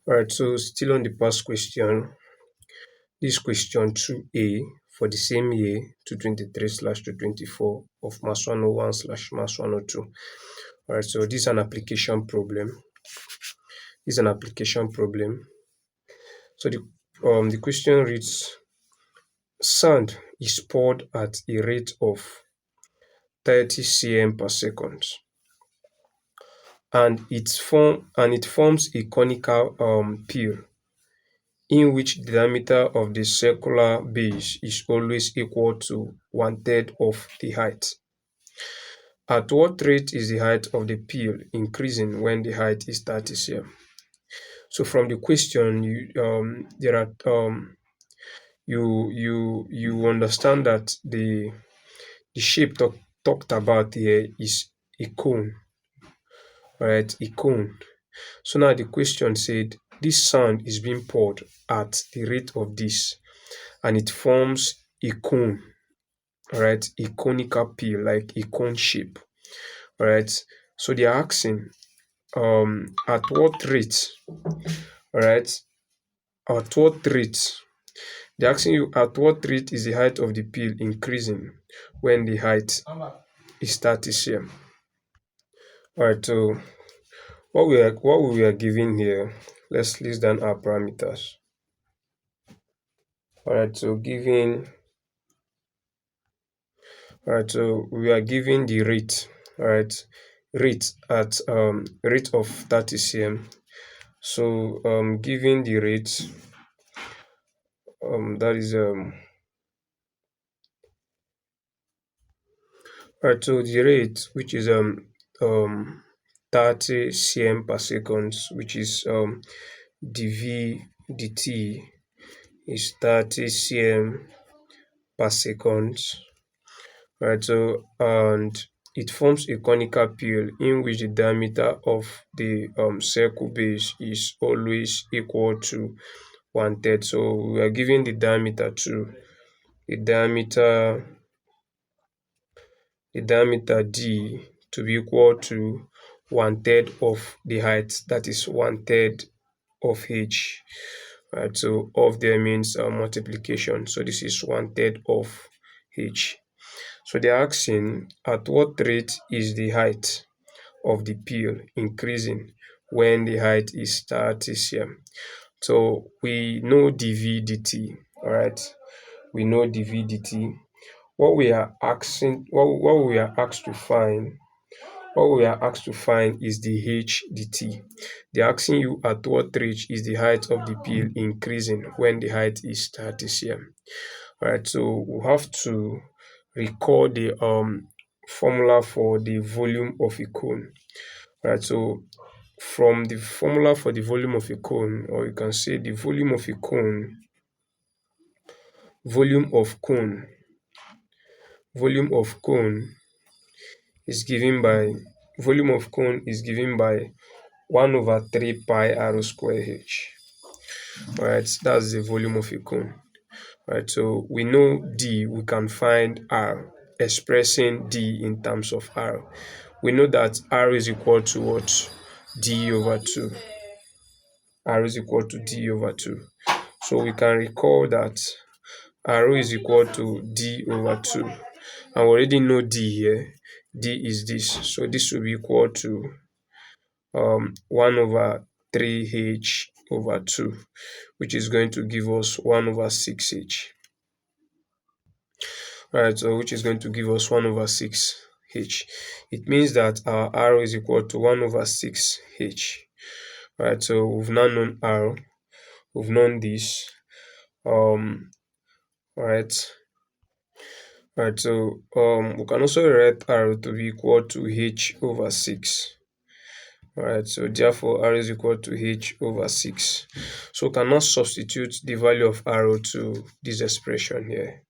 Alright, so still on the past question, this question 2A for the same year 223/224 of Maths 101/Maths 102. Alright, so this is an application problem. So the question reads: sand is poured at a rate of 30 cm per second, and it forms a conical peel in which the diameter of the circular base is always equal to 1/3 of the height. At what rate is the height of the peel increasing when the height is 30 cm? So from the question, you understand that the shape talked about here is a cone, right? A cone. So now the question said this sand is being poured at the rate of this, and it forms a cone, right? A conical peel, like a cone shape, right? So they are asking at what rate, right? At what rate? They're asking you at what rate is the height of the peel increasing when the height is 30 cm. Alright, so what we are given here, let's list down our parameters. Alright, so we are given the rate, alright, rate at rate of 30 cm. So given the rate, that is alright, so the rate, which is 30 cm per second, which is dv dt is 30 cm per second, right? So and it forms a conical peel in which the diameter of the circle base is always equal to 1/3. So we are given the diameter d to be equal to 1/3 of the height, that is 1/3 of h, right? So of there means multiplication, so this is 1/3 of h. So they're asking at what rate is the height of the peel increasing when the height is 30 cm. So we know dv dt, all right? We know dv dt. What we are asked to find is the h dt. They're asking you at what rate is the height of the peel increasing when the height is 30 cm. Alright, so we have to recall the formula for the volume of a cone. Alright, so from the formula for the volume of a cone, or you can say the volume of cone is given by 1/3 pi r square h. Alright, that's the volume of a cone. Alright, so we know d, we can find r, expressing d in terms of r. We know that r is equal to what? d/2. R is equal to d/2. So we can recall that r is equal to d/2. And we already know d here. D is this. So this will be equal to 1/3h/2, which is going to give us 1/6h. Alright, so which is going to give us 1/6h. It means that our r is equal to 1/6h. Alright, so we've now known r, we've known this. Alright, so we can also write r to be equal to h/6. Alright, so therefore r is equal to h/6. So we cannot substitute the value of r to this expression here.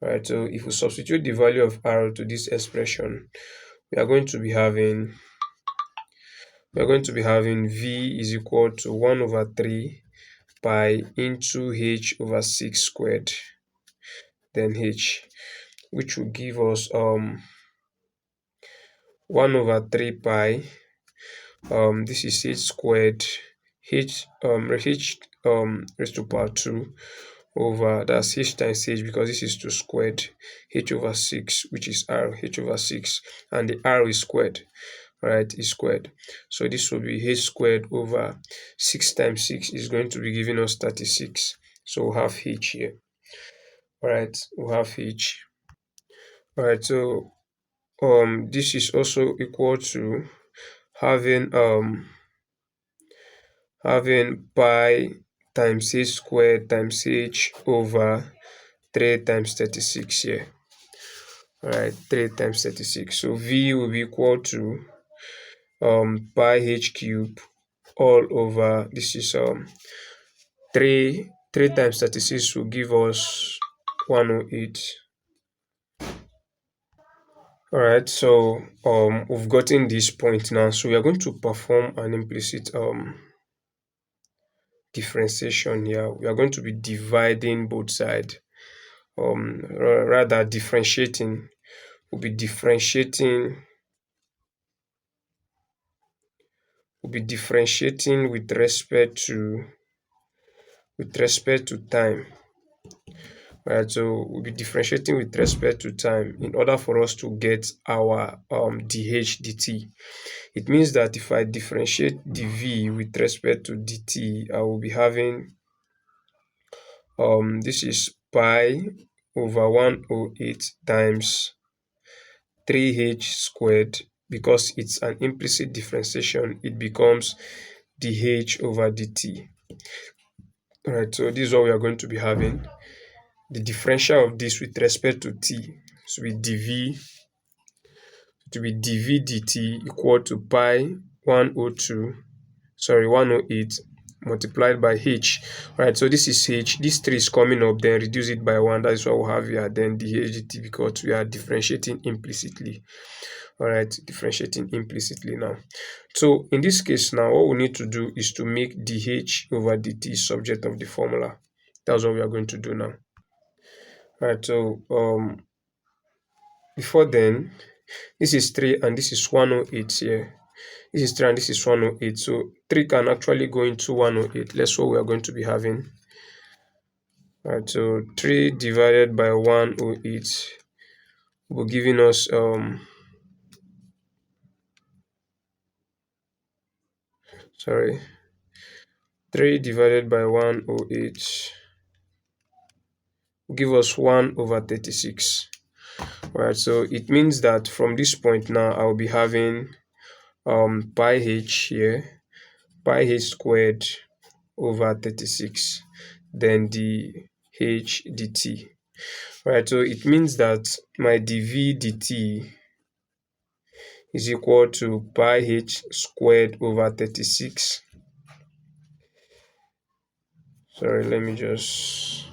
Alright, so if we substitute the value of r to this expression, we are going to be having v is equal to 1/3 pi into h/6 squared, then h, which will give us 1/3 pi, this is h squared h raised to power 2 over, that's h times h, because this is 2 squared, h over 6, which is r, h over 6, and the r is squared, right, is squared. So this will be h squared over 6 times 6 is going to be giving us 36. So we'll have h here. All right, we'll have h. All right, so this is also equal to having pi times h squared times h over 3 times 36 here. All right, 3 times 36. So v will be equal to pi h cube all over, this is 3 times 36 will give us 108. All right, so we've gotten this point now, so we are going to perform an implicit differentiation here. We are going to be dividing both sides, rather differentiating. We'll be differentiating with respect to time. Right, so we'll be differentiating with respect to time in order for us to get our dh dt. It means that if I differentiate dv with respect to dt, I will be having this is pi over 108 times 3h squared. Because it's an implicit differentiation, it becomes dh over dt. All right, so this is what we are going to be having. The differential of this with respect to t, so be dv dt equal to pi 108 multiplied by h. All right, so this is h, this 3 is coming up, then reduce it by 1, that is what we have here, then dh dt, because we are differentiating implicitly. All right, differentiating implicitly now. So in this case now, what we need to do is to make dh over dt subject of the formula. That's what we are going to do now. All right, so before then, this is 3 and this is 108 here. This is 3 and this is 108. So 3 can actually go into 108. That's what we are going to be having. All right, so 3 divided by 108 will be giving us 3 divided by 108 will give us 1 over 36. All right, so it means that from this point now, I'll be having pi h here, pi h squared over 36, then the h dt. All right, so it means that my dv dt is equal to pi h squared over 36. Sorry, let me just...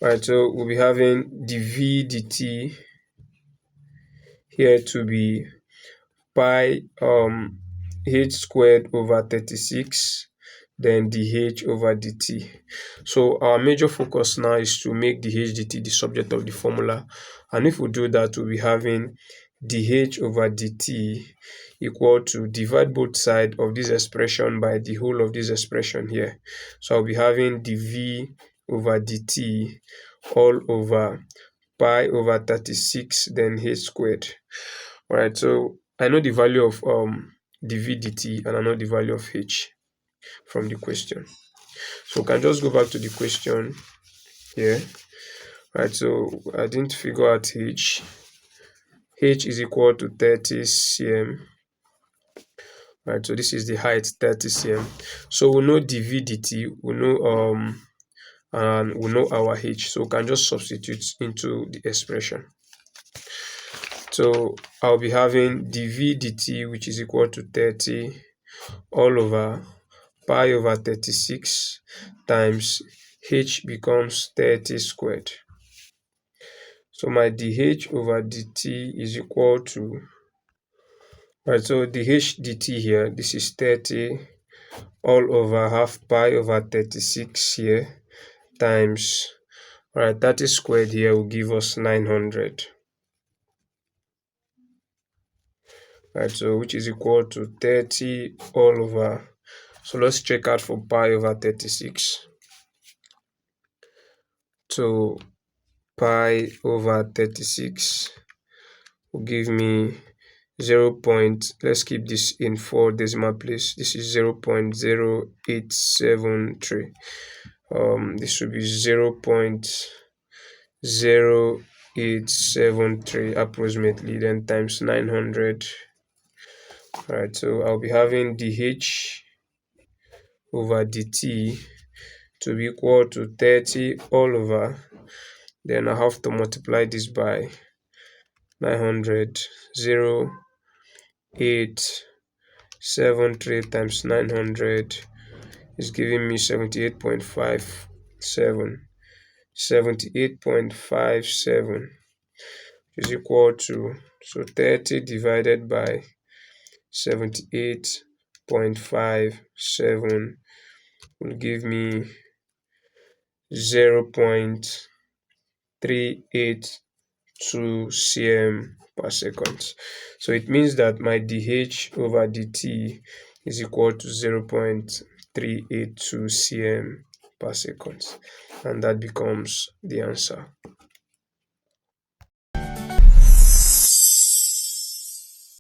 All right, so we'll be having dv dt here to be pi h squared over 36, then dh over dt. So our major focus now is to make dh dt the subject of the formula, and if we do that, we'll be having dh over dt equal to divide both sides of this expression by the whole of this expression here. So I'll be having dv over dt all over pi over 36, then h squared. All right, so I know the value of dv dt and I know the value of h from the question. So we can just go back to the question here. All right, so I didn't figure out h. H is equal to 30 cm. All right, so this is the height, 30 cm. So we know dv dt, we know and we know our h, so we can just substitute into the expression. So I'll be having dv dt, which is equal to 30 all over pi over 36 times h becomes 30 squared. So my dh over dt is equal to, right, so dh dt here, this is 30 all over half pi over 36 here times, right, 30 squared here will give us 900. right? So which is equal to 30 all over. So let's check out for pi over 36. So pi over 36 will give me 0. Let's keep this in 4 decimal place. This is 0.0873. This should be 0.0873 approximately, then times 900. Right, so I'll be having dh over dt to be equal to 30 all over, then I have to multiply this by 900. 0.873 times 900 is giving me 78.57. 78.57 is equal to, so 30 divided by 78.57 will give me 0.382 cm per second. So it means that my dH over dt is equal to 0.382 cm per second, and that becomes the answer.